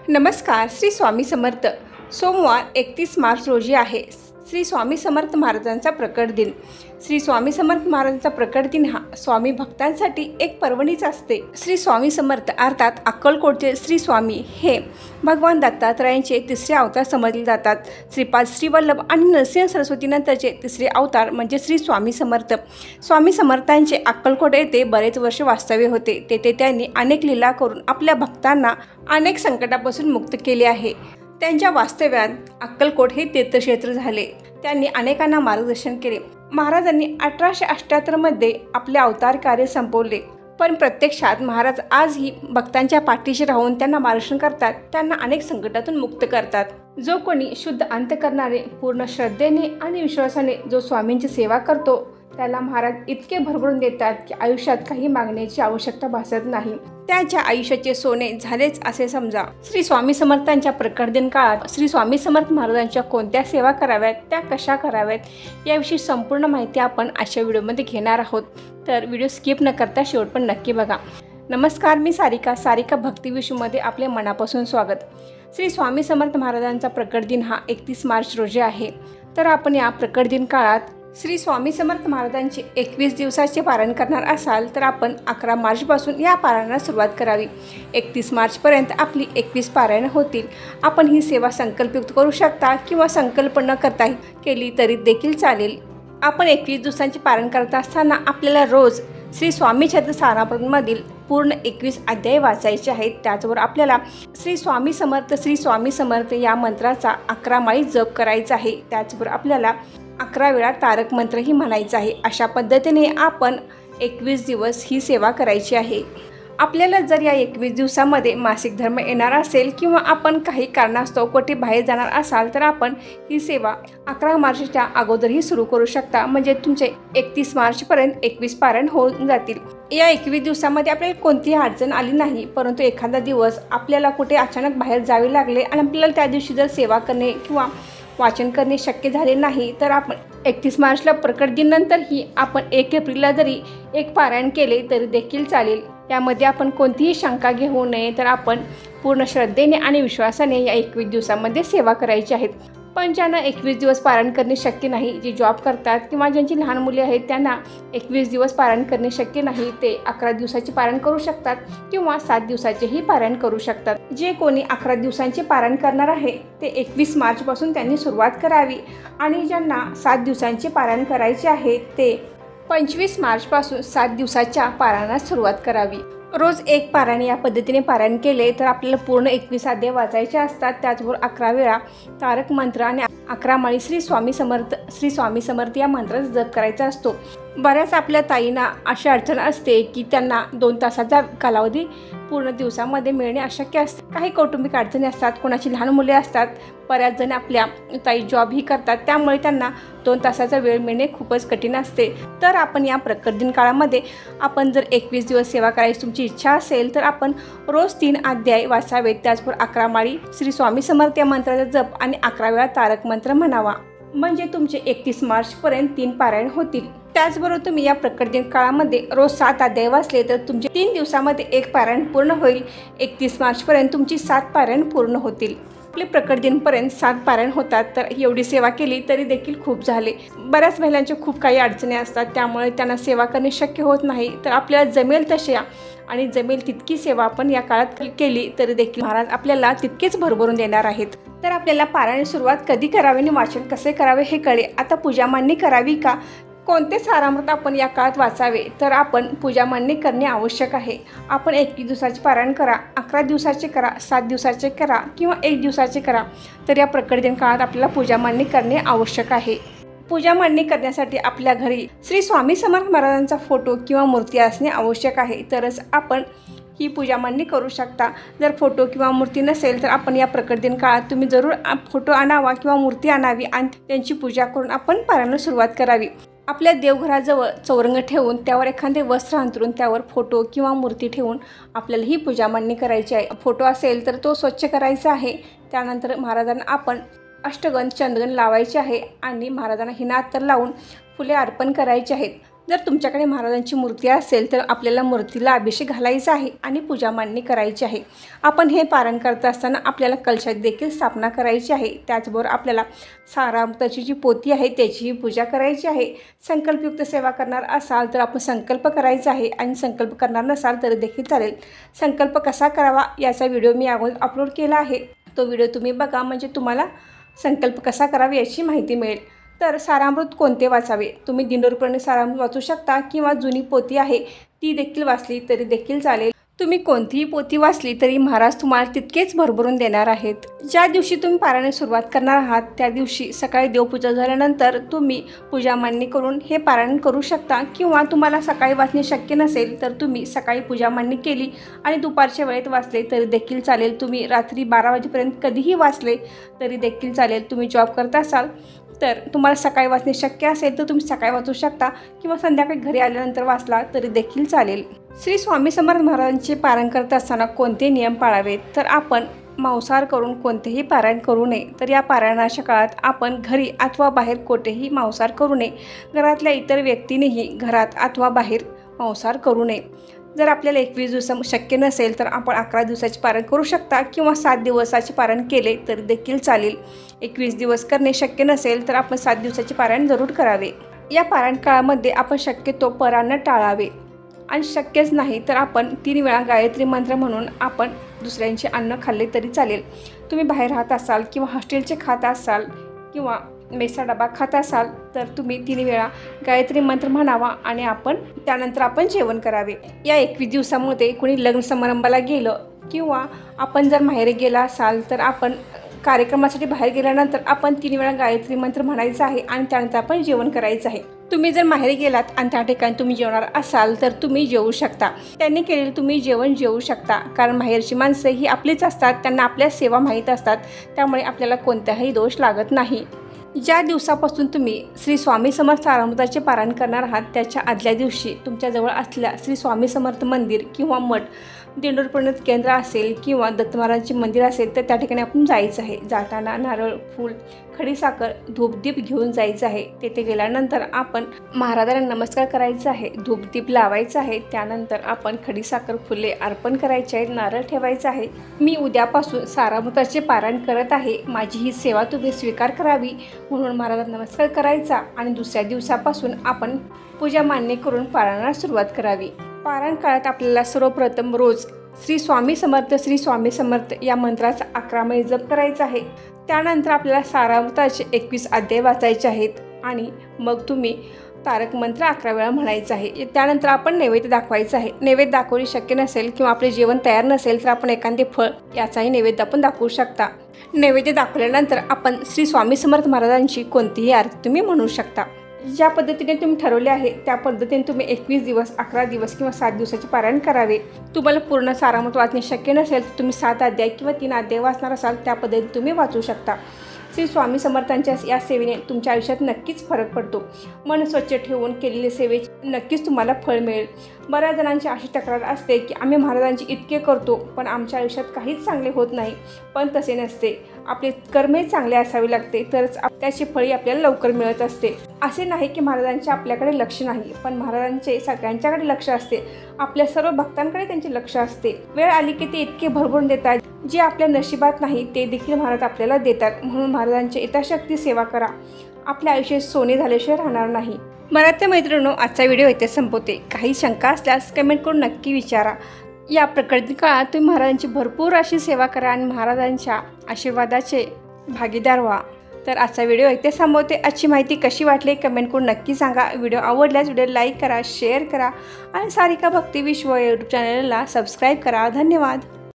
नमस्कार. श्री स्वामी समर्थ. सोमवार 31 मार्च रोजी आहे श्री स्वामी समर्थ महाराजांचा प्रकट दिन. श्री स्वामी समर्थ महाराजांचा प्रकट दिन हा स्वामी भक्तांसाठी एक पर्वणीच असते. श्री स्वामी समर्थ अर्थात अक्कलकोटचे श्री स्वामी हे भगवान दत्तात्रयांचे तिसरे अवतार समजले जातात. श्रीपाद श्रीवल्लभ आणि नरसिंह सरस्वतीनंतरचे तिसरे अवतार म्हणजे श्री स्वामी समर्थ. स्वामी समर्थांचे अक्कलकोट येथे बरेच वर्ष वास्तव्य होते. तेथे त्यांनी अनेक लीला करून आपल्या भक्तांना अनेक संकटापासून मुक्त केले आहे. त्यांच्या वास्तव्यात अक्कलकोट हे तीर्थक्षेत्र झाले. त्यांनी अनेकांना मार्गदर्शन केले. महाराजांनी 1878 मध्ये आपले अवतार कार्य संपवले, पण प्रत्यक्षात महाराज आजही भक्तांच्या पाठीशी राहून त्यांना मार्गदर्शन करतात, त्यांना अनेक संकटातून मुक्त करतात. जो कोणी शुद्ध अंतःकरणाने पूर्ण श्रद्धेने आणि विश्वासाने जो स्वामींची सेवा करतो त्याला महाराज इतके भरभरून देतात की आयुष्यात काही मागण्याची आवश्यकता भासत नाही. त्याच्या आयुष्याचे सोने झालेच असे समजा. श्री स्वामी समर्थांच्या प्रकट दिन काळात श्री स्वामी समर्थ महाराजांच्या कोणत्या सेवा कराव्यात, त्या कशा कराव्यात याविषयी संपूर्ण माहिती आपण आजच्या व्हिडिओमध्ये घेणार आहोत. तर व्हिडिओ स्किप न करता शेवट पण नक्की बघा. नमस्कार, मी सारिका भक्तिविश्वमध्ये आपले मनापासून स्वागत. श्री स्वामी समर्थ महाराजांचा प्रकट दिन हा 31 मार्च रोजी आहे. तर आपण या प्रकट दिन काळात श्री स्वामी समर्थ महाराजांचे 21 दिवसाचे पारायण करणार असाल तर आपण 11 मार्चपासून या पारायणाला सुरुवात करावी. 31 मार्चपर्यंत आपली 21 पारायण होतील. आपण ही सेवा संकल्पयुक्त करू शकता किंवा संकल्प न करता केली तरी देखील चालेल. आपण 21 दिवसांचे पारायण करत असताना आपल्याला रोज श्री स्वामी चरित्र सारामृतमधील पूर्ण 21 अध्याय वाचायचे आहेत. त्याचबरोबर आपल्याला श्री स्वामी समर्थ या मंत्राचा 11 माळी जप करायचा आहे. त्याचबरोबर आपल्याला 11 वेळा तारक मंत्रही म्हणायचा आहे. अशा पद्धतीने आपण 21 दिवस ही सेवा करायची आहे. आपल्याला जर या 21 दिवसामध्ये मासिक धर्म येणार असेल किंवा आपण काही कारणास्तव कुठे बाहेर जाणार असाल तर आपण ही सेवा 11 मार्चच्या अगोदरही सुरू करू शकता. म्हणजे तुमचे 31 मार्चपर्यंत 21 पारायण होऊन जातील. या 21 दिवसामध्ये आपल्याला कोणतीही अडचण आली नाही, परंतु एखादा दिवस आपल्याला कुठे अचानक बाहेर जावे लागले आणि आपल्याला त्या दिवशी जर सेवा करणे किंवा वाचन करणे शक्य झाले नाही तर आपण 31 मार्चला प्रकट दिनानंतरही आपण 1 एप्रिलला जरी एक पारायण केले तरी देखील चालेल. यामध्ये आपण कोणतीही शंका घेऊ नये. तर आपण पूर्ण श्रद्धेने आणि विश्वासाने या 21 दिवसामध्ये सेवा करायची आहेत. पण ज्यांना 21 दिवस पारायण करणे शक्य नाही, जे जॉब करतात किंवा ज्यांची लहान मुले आहेत त्यांना 21 दिवस पारायण करणे शक्य नाही, ते 11 दिवसाचे पारायण करू शकतात किंवा 7 दिवसाचेही पारायण करू शकतात. जे कोणी 11 दिवसांचे पारायण करणार आहे ते 21 मार्चपासून त्यांनी सुरुवात करावी आणि ज्यांना 7 दिवसांचे पारायण करायचे आहे ते 25 मार्चपासून 7 दिवसाच्या पारायणास सुरुवात करावी. रोज एक पारायण या पद्धतीने पारायण केले तर आपल्याला पूर्ण 21 अध्याय वाचायचे असतात. त्याचबरोबर 11 वेळा तारक मंत्र आणि 11 माळी श्री स्वामी समर्थ या मंत्राचा जप करायचा असतो. बऱ्याच आपल्या ताईंना अशी अडचण असते की त्यांना 2 तासाचा कालावधी पूर्ण दिवसामध्ये मिळणे अशक्य असते. काही कौटुंबिक अडचणी असतात, कोणाची लहान मुले असतात, बऱ्याच जण आपल्या ताई जॉबही करतात, त्यामुळे त्यांना 2 तासाचा वेळ मिळणे खूपच कठीण असते. तर आपण या प्रकट दिन काळामध्ये आपण जर 21 दिवस सेवा करायची तुमची इच्छा असेल तर आपण रोज 3 अध्याय वाचावेत. त्याचबरोबर 11 माळी श्री स्वामी समर्थ या मंत्राचा जप आणि 11 वेळा तारक मंत्र म्हणावा. म्हणजे तुमचे 31 मार्चपर्यंत 3 पारायण होतील. त्याचबरोबर तुम्ही या प्रकट दिन काळामध्ये रोज 7 अध्याय वाचले तर तुमचे 3 दिवसामध्ये 1 पारायण पूर्ण होईल. 31 मार्चपर्यंत तुमची 7 पारायण पूर्ण होतील. आपले प्रकट दिनपर्यंत 7 पारायण होतात. तर एवढी सेवा केली तरी देखील खूप झाले. बऱ्याच महिलांच्या खूप काही अडचणी असतात, त्यामुळे त्यांना सेवा करणे शक्य होत नाही. तर आपल्याला जमेल तशा आणि जमेल तितकी सेवा आपण या काळात केली तरी देखील महाराज आपल्याला तितकेच भरभरून देणार आहेत. तर आपल्याला पारायण सुरुवात कधी करावी आणि वाचन कसे करावे हे कळे. आता पूजा मांडणी करावी का, कोणते सारामृत आपण या काळात वाचावे, तर आपण पूजा मांडणी करणे आवश्यक आहे. आपण 21 दिवसाचे पारायण करा, 11 दिवसाचे करा, 7 दिवसाचे करा किंवा 1 दिवसाचे करा, तर या प्रकट दिन काळात आपल्याला पूजा मांडणी करणे आवश्यक आहे. पूजा मांडणी करण्यासाठी आपल्या घरी श्री स्वामी समर्थ महाराजांचा फोटो किंवा मूर्ती असणे आवश्यक आहे. तरच आपण ही पूजा मांडणी करू शकता. जर फोटो किंवा मूर्ती नसेल तर आपण या प्रकट दिन काळात तुम्ही जरूर फोटो आणावा किंवा मूर्ती आणावी आणि त्यांची पूजा करून आपण पारायणाला सुरुवात करावी. आपल्या देवघराजवळ चौरंग ठेवून त्यावर एखादे वस्त्र अंथरून त्यावर फोटो किंवा मूर्ती ठेवून आपल्याला ही पूजा मांडणी करायची आहे. फोटो असेल तर तो स्वच्छ करायचा आहे. त्यानंतर महाराजांना आपण अष्टगंध चंदन लावायचे आहे आणि महाराजांना हिना अत्तर लावून फुले अर्पण करायची आहेत. जर तुमच्याकडे महाराजांची मूर्ती असेल तर आपल्याला मूर्तीला अभिषेक घालायचा आहे आणि पूजा मांडणी करायची आहे। आपण हे पारायण करत असताना आपल्याला कलशात देखील स्थापना करायची आहे। त्याचबरोबर आपल्याला सारामृताची जी पोथी आहे त्याचीही पूजा करायची आहे। संकल्पयुक्त सेवा करणार असाल तर आपण संकल्प करायचा आहे आणि संकल्प करणार नसाल तर देखील चालेल। संकल्प कसा करावा याचा व्हिडिओ मी अगोदर अपलोड केला आहे, तो व्हिडिओ तुम्ही बघा म्हणजे तुम्हाला संकल्प कसा करावा याची माहिती मिळेल। तर सारामृत कोणते वाचावे, तुम्ही दिनदर्पणे सारामृत वाचू शकता किंवा जुनी पोथी आहे ती देखील वाचली तरी देखील चालेल। तुम्ही कोणतीही पोथी वाचली तरी महाराज तुम्हाला तितकेच भरभरून देणार आहेत। ज्या दिवशी तुम्ही पारायणास सुरुवात करणार आहात त्या दिवशी सकाळी देवपूजा झाल्यानंतर तुम्ही पूजा मांडणी करून हे पारायण करू शकता किंवा तुम्हाला सकाळी वाचणे शक्य नसेल तर तुम्ही सकाळी पूजा मांडणी केली आणि दुपारच्या वेळेत वाचले तरी देखील चालेल। तुम्ही रात्री 12 वाजेपर्यंत कधीही वाचले तरी देखील चालेल। तुम्ही जॉब करत असाल तर तुम्हाला सकाळी वाचणे शक्य असेल तर तुम्ही सकाळी वाचू शकता किंवा संध्याकाळी घरी आल्यानंतर वाचला तरी देखील चालेल। श्री स्वामी समर्थ महाराजांचे पारायण करत असताना कोणते नियम पाळावेत, तर आपण मांसाहार करून कोणतेही पारायण करू नये। तर या पारायणाच्या काळात आपण घरी अथवा बाहेर कोठेही मांसाहार करू नये। घरातल्या इतर व्यक्तीनेही घरात अथवा बाहेर मांसाहार करू नये। जर आपल्याला 21 दिवस शक्य नसेल तर आपण 11 दिवसाचे पारायण करू शकता किंवा 7 दिवसाचे पारायण केले तरी देखील चालेल। 21 दिवस करणे शक्य नसेल तर आपण 7 दिवसाचे पारायण जरूर करावे। या पारायण काळामध्ये आपण शक्यतो परान्न टाळावे आणि शक्यच नाही तर आपण 3 वेळा गायत्री मंत्र म्हणून आपण दुसऱ्यांचे अन्न खाल्ले तरी चालेल। तुम्ही बाहेर राहत असाल किंवा हॉस्टेलचे खात असाल किंवा मेसा डबा खात असाल तर तुम्ही 3 वेळा गायत्री मंत्र म्हणावा आणि त्यानंतर आपण जेवण करावे। या 21 दिवसामध्ये कोणी लग्न समारंभाला गेलं किंवा आपण जर माहेरी गेला असाल तर आपण कार्यक्रमासाठी बाहेर गेल्यानंतर आपण 3 वेळा गायत्री मंत्र म्हणायचा आहे आणि त्यानंतर आपण जेवण करायचं आहे। तुम्ही जर माहेरी गेलात आणि त्या ठिकाणी तुम्ही जेवणार असाल तर तुम्ही जेवू शकता, त्यांनी केलेलं तुम्ही जेवण जेवू शकता, कारण माहेरची माणसं ही आपलीच असतात, त्यांना आपल्या सेवा माहीत असतात, त्यामुळे आपल्याला कोणताही दोष लागत नाही। ज्या दिवसापासून तुम्ही श्री स्वामी समर्थ सारामृताचे पारायण करणार आहात त्याच्या आदल्या दिवशी तुमच्याजवळ असलेल्या श्री स्वामी समर्थ मंदिर किंवा मठ, दिंडोरपंडित केंद्र असेल किंवा दत्त महाराजांचे मंदिर असेल तर त्या ठिकाणी आपण जायचं आहे। जाताना नारळ, फूल, खडीसाखर, धूपदीप घेऊन जायचं आहे। तेथे गेल्यानंतर आपण महाराजांना नमस्कार करायचा आहे, धूपदीप लावायचा आहे, त्यानंतर आपण खडीसाखर, फुले अर्पण करायचे आहेत, नारळ ठेवायचा आहे। मी उद्यापासून सारामृताचे पारायण करत आहे, माझी ही सेवा तुम्ही स्वीकार करावी म्हणून महाराजांना नमस्कार करायचा आणि दुसऱ्या दिवसापासून आपण पूजा मांडणी करून पारायणास सुरुवात करावी। पारायण काळात आपल्याला सर्वप्रथम रोज श्री स्वामी समर्थ या मंत्राचा 11 वेळा जप करायचा आहे। त्यानंतर आपल्याला सारामृताचे 21 अध्याय वाचायचे आहेत आणि मग तुम्ही तारक मंत्र 11 वेळा म्हणायचं आहे। त्यानंतर आपण नैवेद्य दाखवायचं आहे। नैवेद्य दाखवणे शक्य नसेल किंवा आपले जेवण तयार नसेल तर आपण एखादे फळ याचाही नैवेद्य आपण दाखवू शकता। नैवेद्य दाखवल्यानंतर आपण श्री स्वामी समर्थ महाराजांची कोणतीही आरती तुम्ही म्हणू शकता। ज्या पद्धतीने तुम्ही ठरवले आहे त्या पद्धतीने तुम्ही 21 दिवस, 11 दिवस किंवा 7 दिवसाचे पारायण करावे। तुम्हाला पूर्ण सारामृत वाचणे शक्य नसेल तर तुम्ही 7 अध्याय किंवा 3 अध्याय वाचणार असाल त्या पद्धतीने तुम्ही वाचू शकता। श्री स्वामी समर्थांच्या या सेवेने तुमच्या आयुष्यात नक्कीच फरक पडतो। मन स्वच्छ ठेवून केलेल्या सेवेचे नक्कीच तुम्हाला फळ मिळेल। बऱ्याच जणांची अशी तक्रार असते की आम्ही महाराजांची इतके करतो पण आमच्या आयुष्यात काहीच चांगले होत नाही, पण तसे नसते। आपले कर्मही चांगले असावे लागते तरच त्याची फळी आपल्याला लवकर मिळत असते। असे नाही की महाराजांचे आपल्याकडे लक्ष नाही, पण महाराजांचे सगळ्यांच्याकडे लक्ष असते, आपल्या सर्व भक्तांकडे त्यांचे लक्ष असते। वेळ आली की ते इतके भरभरून देतात, जे आपल्या नशिबात नाही ते देखील महाराज आपल्याला देतात। म्हणून महाराजांची यथाशक्ती सेवा करा, आपल्या आयुष्य सोने झाल्याशिवाय राहणार नाही। मराठी मैत्रिणींनो, आजचा व्हिडिओ इथे संपवते। काही शंका असल्यास कमेंट करून नक्की विचारा। या प्रकट काळात तुम्ही महाराजांची भरपूर अशी सेवा करा आणि महाराजांच्या आशीर्वादाचे भागीदार व्हा। तर आजचा व्हिडिओ इथे संपवते। आजची माहिती कशी वाटली कमेंट करून नक्की सांगा। व्हिडिओ आवडल्यास व्हिडिओ लाईक करा, शेअर करा आणि सारिका भक्ती विश्व यूट्यूब चॅनलला सबस्क्राईब करा। धन्यवाद।